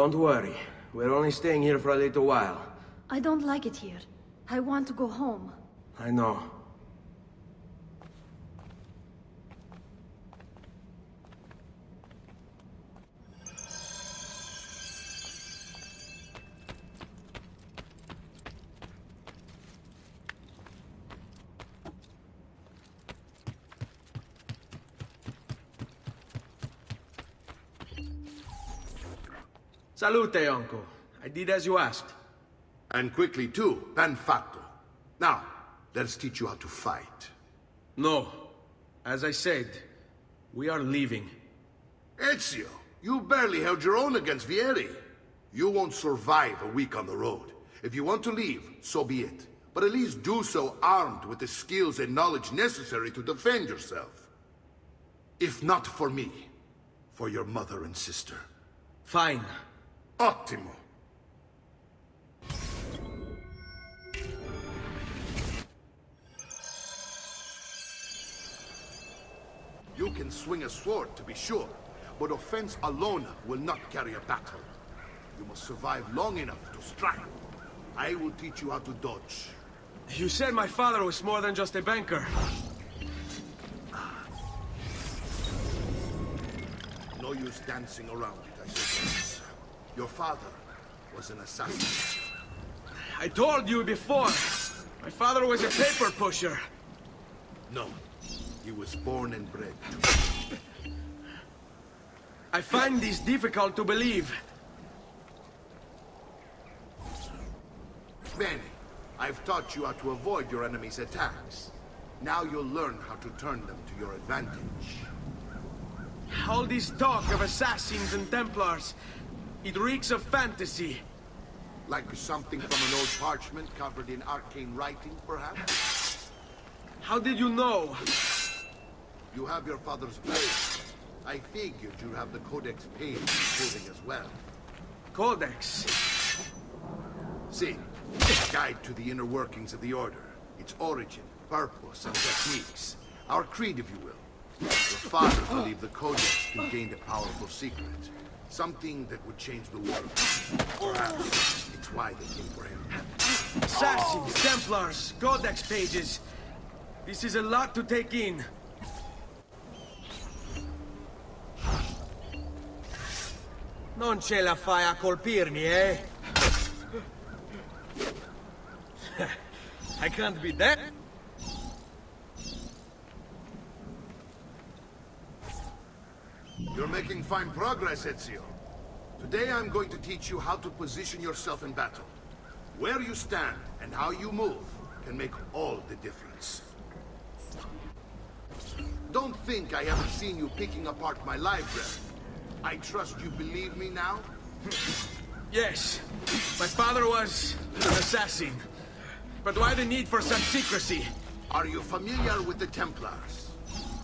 Don't worry. We're only staying here for a little while. I don't like it here. I want to go home. I know. Salute, uncle. I did as you asked. And quickly too, ben fatto. Now, let's teach you how to fight. No. As I said, we are leaving. Ezio, you barely held your own against Vieri. You won't survive a week on the road. If you want to leave, so be it. But at least do so armed with the skills and knowledge necessary to defend yourself. If not for me, for your mother and sister. Fine. Ottimo. You can swing a sword, to be sure, but offense alone will not carry a battle. You must survive long enough to strike. I will teach you how to dodge. You said my father was more than just a banker. No use dancing around it, I suppose. Your father was an assassin. I told you before. My father was a paper pusher. No, he was born and bred. I find this difficult to believe. Bene, I've taught you how to avoid your enemy's attacks. Now you'll learn how to turn them to your advantage. All this talk of Assassins and Templars, it reeks of fantasy. Like something from an old parchment covered in arcane writing, perhaps? How did you know? You have your father's blade. I figured you have the Codex page holding as well. Codex? See, a guide to the inner workings of the Order. Its origin, purpose, and techniques. Our creed, if you will. Your father believed the Codex contained a powerful secret. Something that would change the world. Perhaps it's why they came for him. Assassins, Templars, Codex pages. This is a lot to take in. Non ce la fai a colpirmi, eh? I can't beat that. You're making fine progress, Ezio. Today I'm going to teach you how to position yourself in battle. Where you stand and how you move can make all the difference. Don't think I haven't seen you picking apart my library. I trust you believe me now? Yes. My father was an assassin. But why the need for such secrecy? Are you familiar with the Templars?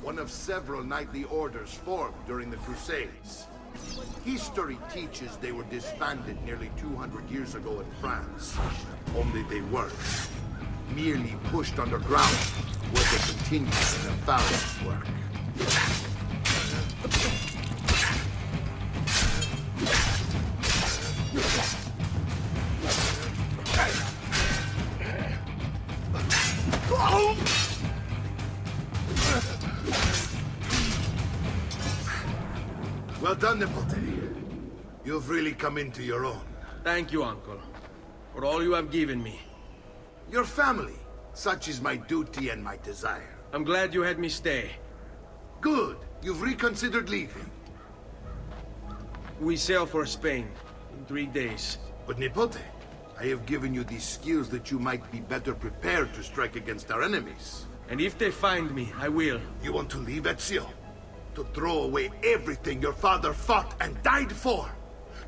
One of several knightly orders formed during the Crusades. History teaches they were disbanded nearly 200 years ago in France. Only they weren't. Merely pushed underground, where they continued their valiant work. Well done, Nipote. You've really come into your own. Thank you, Uncle, for all you have given me. Your family. Such is my duty and my desire. I'm glad you had me stay. Good. You've reconsidered leaving. We sail for Spain in 3 days. But Nipote, I have given you these skills that you might be better prepared to strike against our enemies. And if they find me, I will. You want to leave, Ezio? To throw away everything your father fought and died for?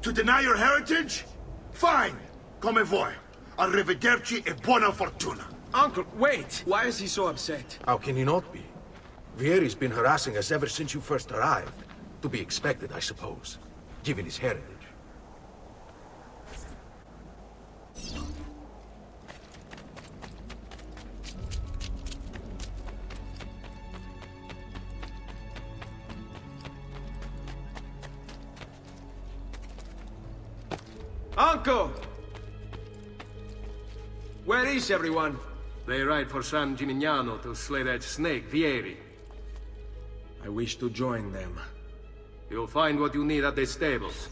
To deny your heritage? Fine! Come vuoi. Arrivederci e buona fortuna. Uncle, wait! Why is he so upset? How can he not be? Vieri's been harassing us ever since you first arrived. To be expected, I suppose, given his heritage. Uncle! Where is everyone? They ride for San Gimignano to slay that snake, Vieri. I wish to join them. You'll find what you need at the stables.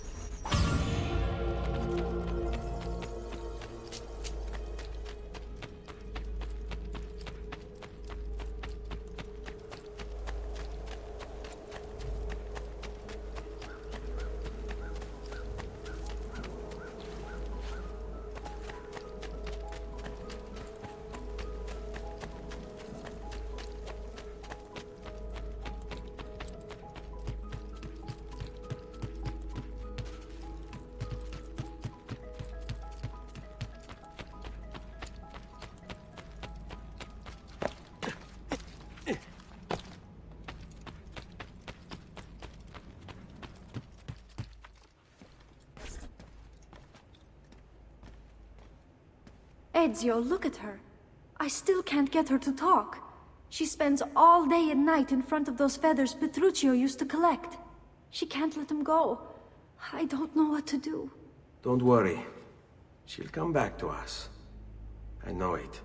Ezio, look at her. I still can't get her to talk. She spends all day and night in front of those feathers Petruchio used to collect. She can't let them go. I don't know what to do. Don't worry. She'll come back to us. I know it.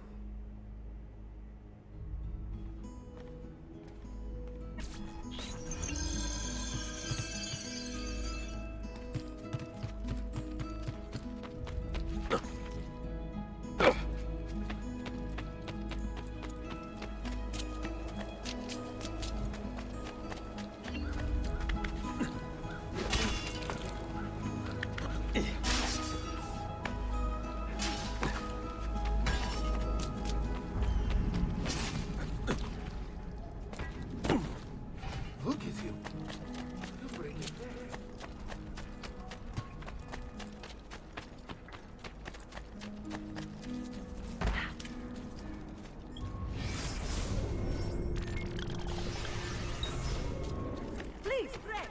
Look at you. You bring it there. Please, Fred!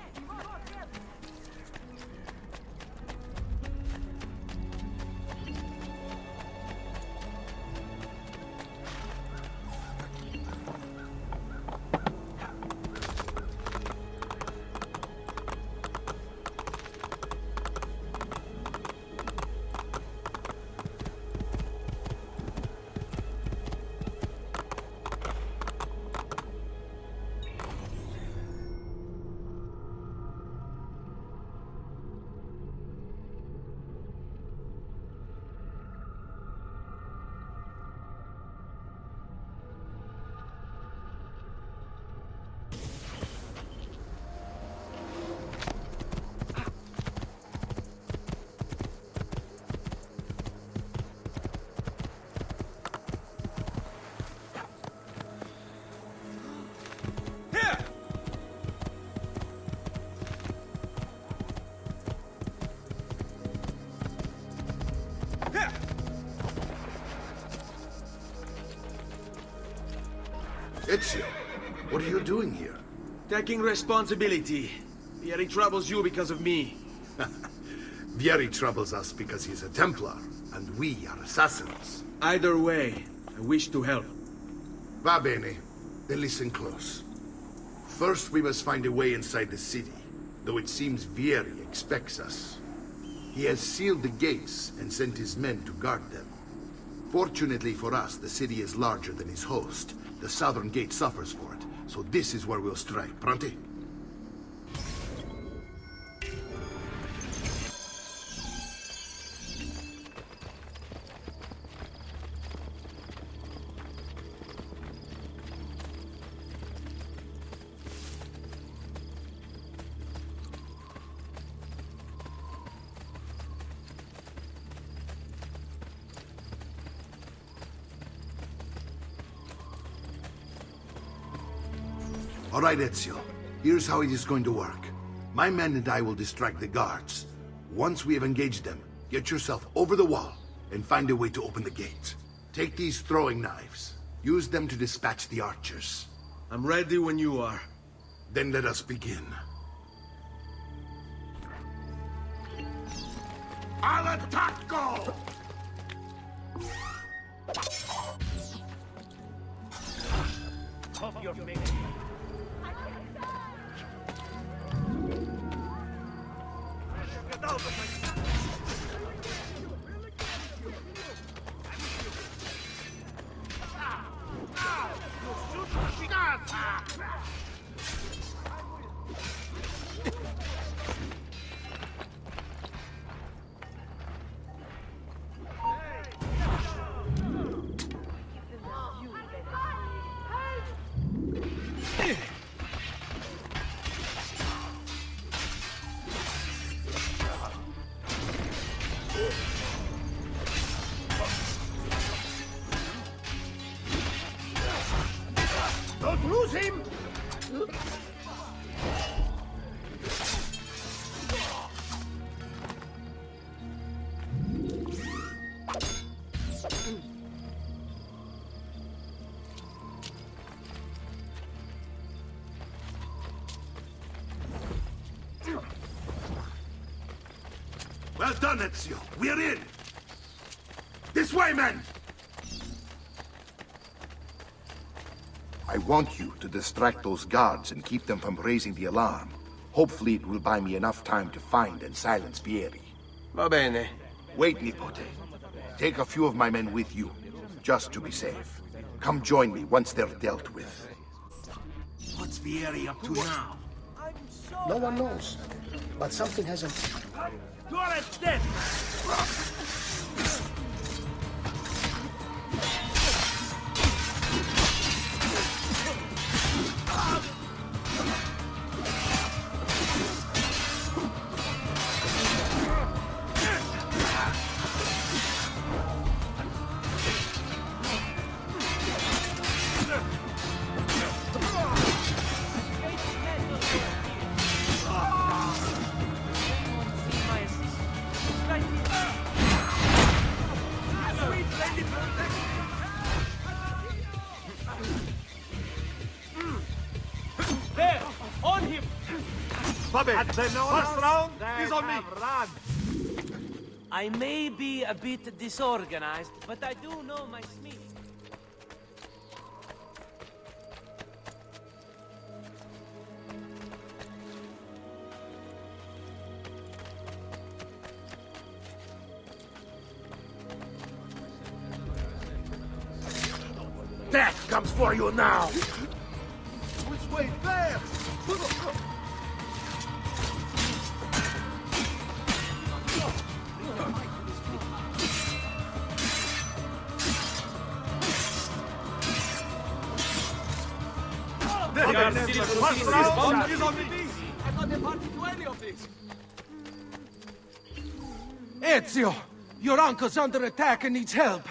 Ezio, what are you doing here? Taking responsibility. Vieri troubles you because of me. Vieri troubles us because he's a Templar, and we are assassins. Either way, I wish to help. Va bene. Then listen close. First, we must find a way inside the city, though it seems Vieri expects us. He has sealed the gates and sent his men to guard them. Fortunately for us, the city is larger than his host. The southern gate suffers for it, so this is where we'll strike. Pronti? All right, Ezio. Here's how it is going to work. My men and I will distract the guards. Once we have engaged them, get yourself over the wall and find a way to open the gate. Take these throwing knives. Use them to dispatch the archers. I'm ready when you are. Then let us begin. Al attacco! Hope you're making. Get out of my... Don't lose him! Well done, Ezio. We're in. This way, men! I want you to distract those guards and keep them from raising the alarm. Hopefully it will buy me enough time to find and silence Vieri. Va bene. Wait, Nipote. Take a few of my men with you, just to be safe. Come join me once they're dealt with. What's Vieri up to now? No one knows. But something hasn't... You're dead! First round is on me. I may be a bit disorganized, but I do know my smith. Death comes for you now! Which way? There! First round is on me. I'm not a party to any of this. Ezio, your uncle's under attack and needs help.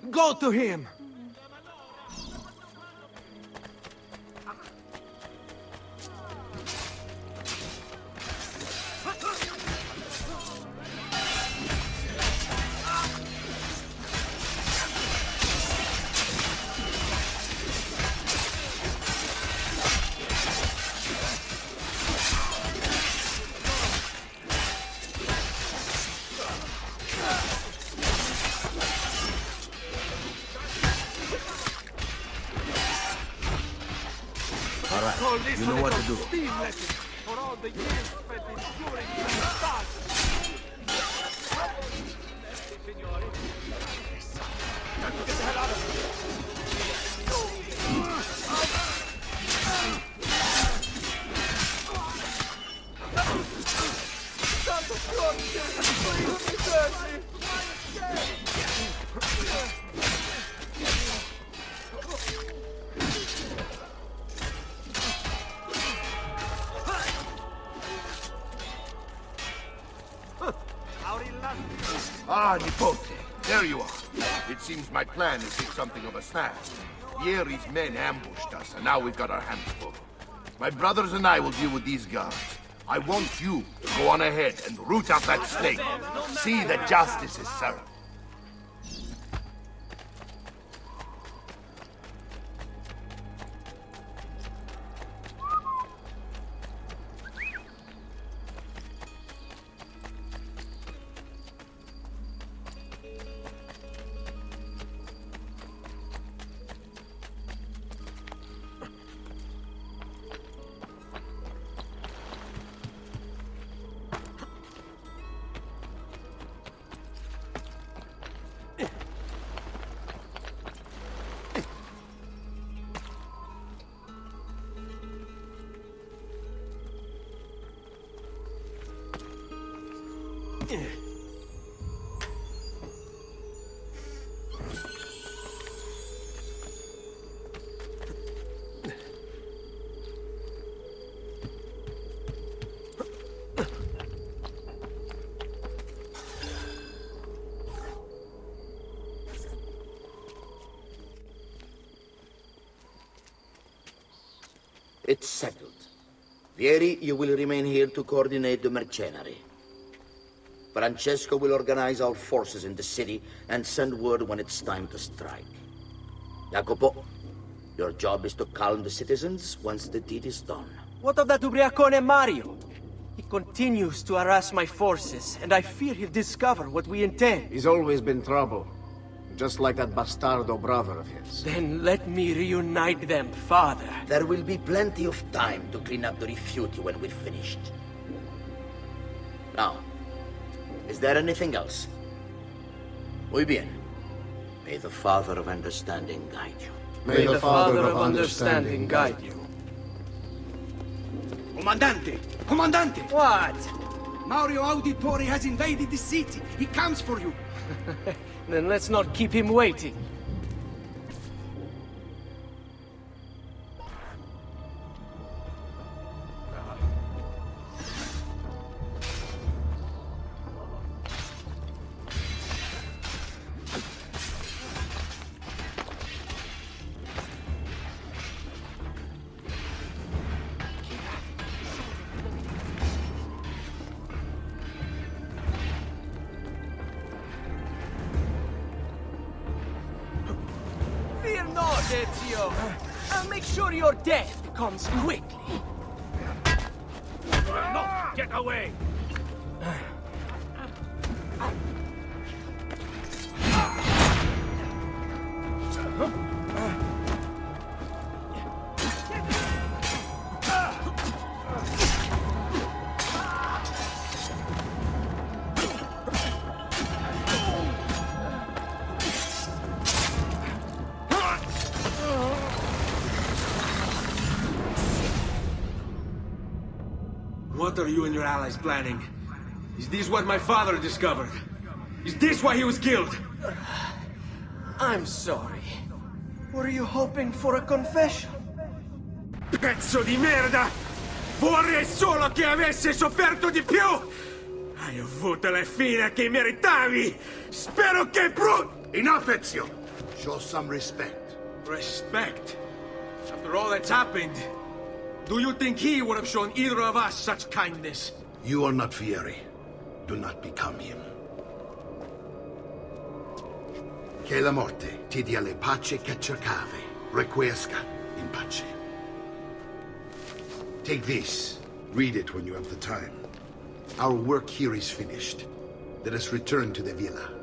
Go to him. You know what to do. For all the years spent enduring the Ah, Nipote, there you are. It seems my plan is something of a snag. Vieri's men ambushed us, and now we've got our hands full. My brothers and I will deal with these guards. I want you to go on ahead and root out that snake. See that justice is served. It's settled. Vieri, you will remain here to coordinate the mercenary. Francesco will organize our forces in the city and send word when it's time to strike. Jacopo, your job is to calm the citizens once the deed is done. What of that ubriacone Mario? He continues to harass my forces, and I fear he'll discover what we intend. He's always been trouble. Just like that bastardo brother of his. Then let me reunite them, father. There will be plenty of time to clean up the refuge when we're finished. Now, is there anything else? Muy bien. May the Father of Understanding guide you. May the Father of Understanding guide you. Comandante! Comandante! What? Mario Auditore has invaded the city. He comes for you. Then let's not keep him waiting. Fear not, Ezio. I'll make sure your death comes quickly. No! Get away! What are you and your allies planning? Is this what my father discovered? Is this why he was killed? I'm sorry. Were you hoping for a confession? Pezzo di merda! Vorrei solo che avesse sofferto di più! Hai avuto la fine che meritavi! Spero che Enough, Ezio! Show some respect. Respect? After all that's happened, do you think he would have shown either of us such kindness? You are not Fieri. Do not become him. Che la morte ti dia le pace che cercavi. Requiesca in pace. Take this. Read it when you have the time. Our work here is finished. Let us return to the villa.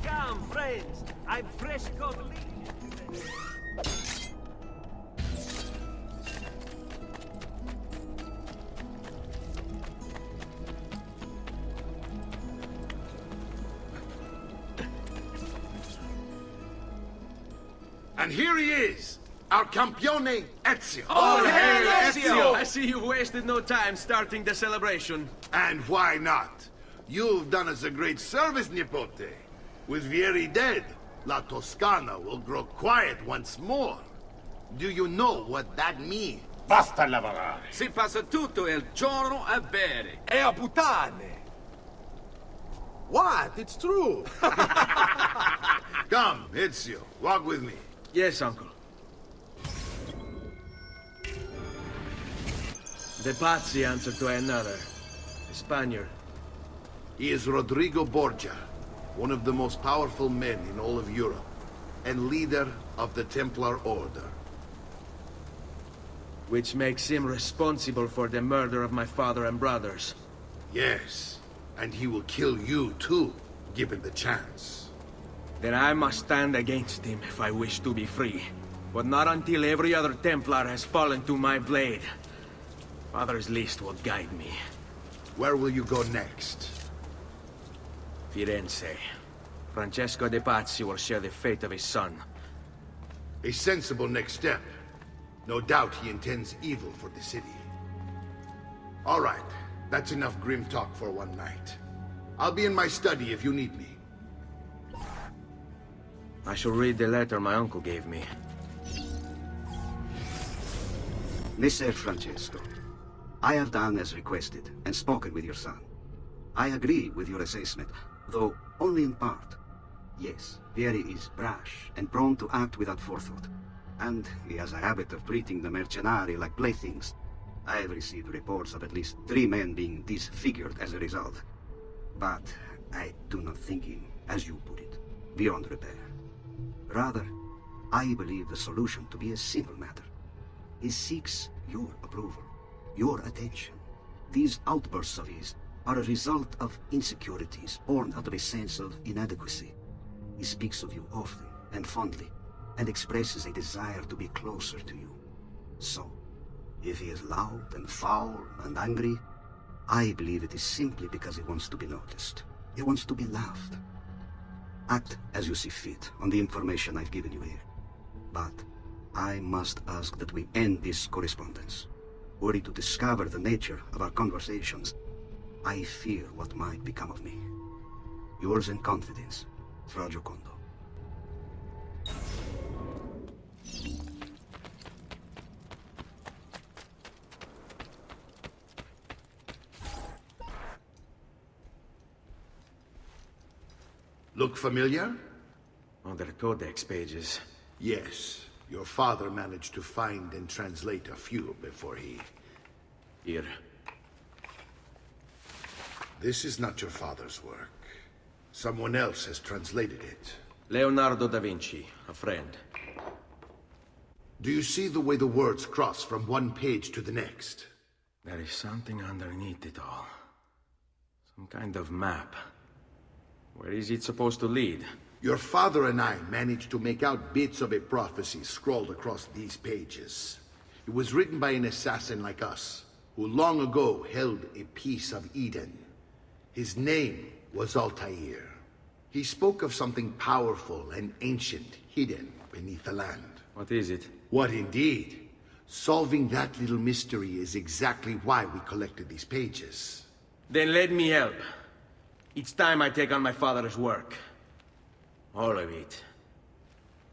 Come, friends. I'm fresh cut lead. And here he is, our campione Ezio. All hail Ezio! I see you've wasted no time starting the celebration. And why not? You've done us a great service, Nipote. With Vieri dead, La Toscana will grow quiet once more. Do you know what that means? Basta lavorare! Si passa tutto il giorno a bere. E a puttane! What? It's true! Come, Ezio, walk with me. Yes, uncle. The Pazzi answer to another. A Spaniard. He is Rodrigo Borgia, one of the most powerful men in all of Europe, and leader of the Templar Order. Which makes him responsible for the murder of my father and brothers. Yes, and he will kill you too, given the chance. Then I must stand against him if I wish to be free. But not until every other Templar has fallen to my blade. Father's list will guide me. Where will you go next? Firenze. Francesco de' Pazzi will share the fate of his son. A sensible next step. No doubt he intends evil for the city. All right, that's enough grim talk for one night. I'll be in my study if you need me. I shall read the letter my uncle gave me. Messer Francesco, I have done as requested and spoken with your son. I agree with your assessment, though only in part. Yes, Vieri is brash and prone to act without forethought, and he has a habit of treating the mercenari like playthings. I have received reports of at least 3 men being disfigured as a result. But I do not think him, as you put it, beyond repair. Rather, I believe the solution to be a simple matter. He seeks your approval, your attention. These outbursts of his are a result of insecurities born out of a sense of inadequacy. He speaks of you often and fondly, and expresses a desire to be closer to you. So, if he is loud and foul and angry, I believe it is simply because he wants to be noticed. He wants to be loved. Act as you see fit on the information I've given you here. But I must ask that we end this correspondence. Were he to discover the nature of our conversations, I fear what might become of me. Yours in confidence, Fra Giocondo. Look familiar? Oh, they're codex pages. Yes. Your father managed to find and translate a few before he... Here. This is not your father's work. Someone else has translated it. Leonardo da Vinci, a friend. Do you see the way the words cross from one page to the next? There is something underneath it all. Some kind of map. Where is it supposed to lead? Your father and I managed to make out bits of a prophecy scrawled across these pages. It was written by an assassin like us, who long ago held a piece of Eden. His name was Altair. He spoke of something powerful and ancient hidden beneath the land. What is it? What indeed? Solving that little mystery is exactly why we collected these pages. Then let me help. It's time I take on my father's work. All of it.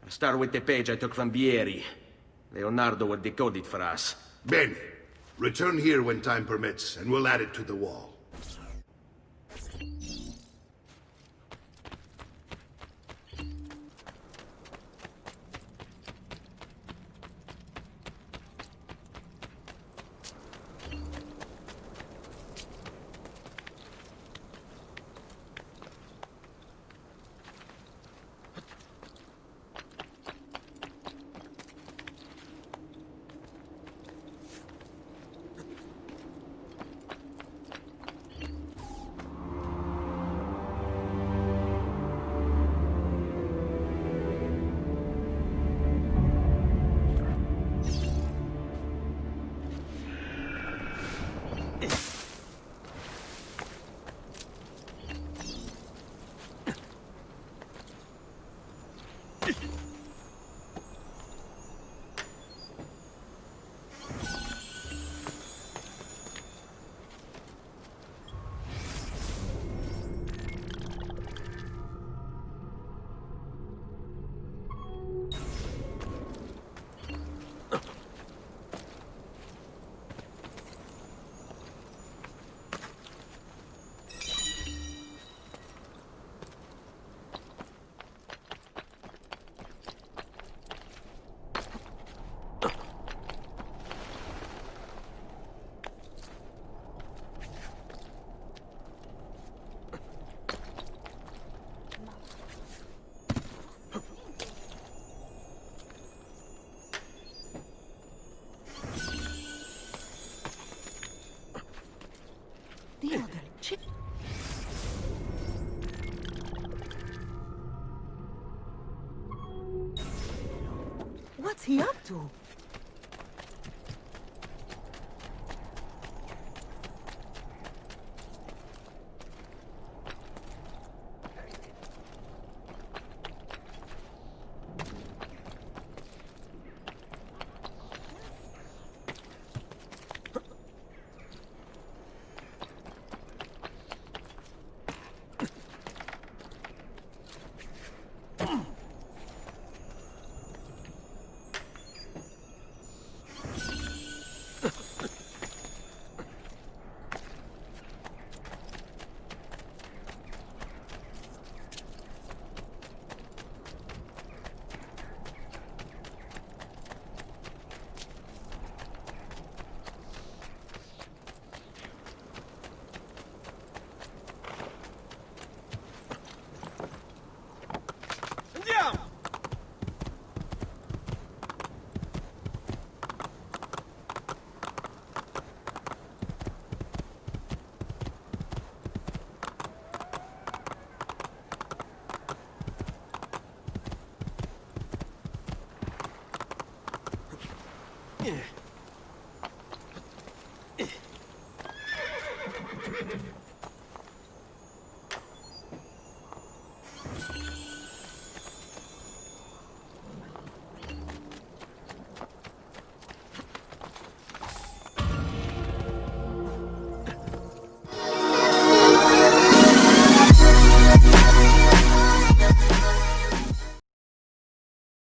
I'll start with the page I took from Vieri. Leonardo will decode it for us. Bene. Return here when time permits, and we'll add it to the wall.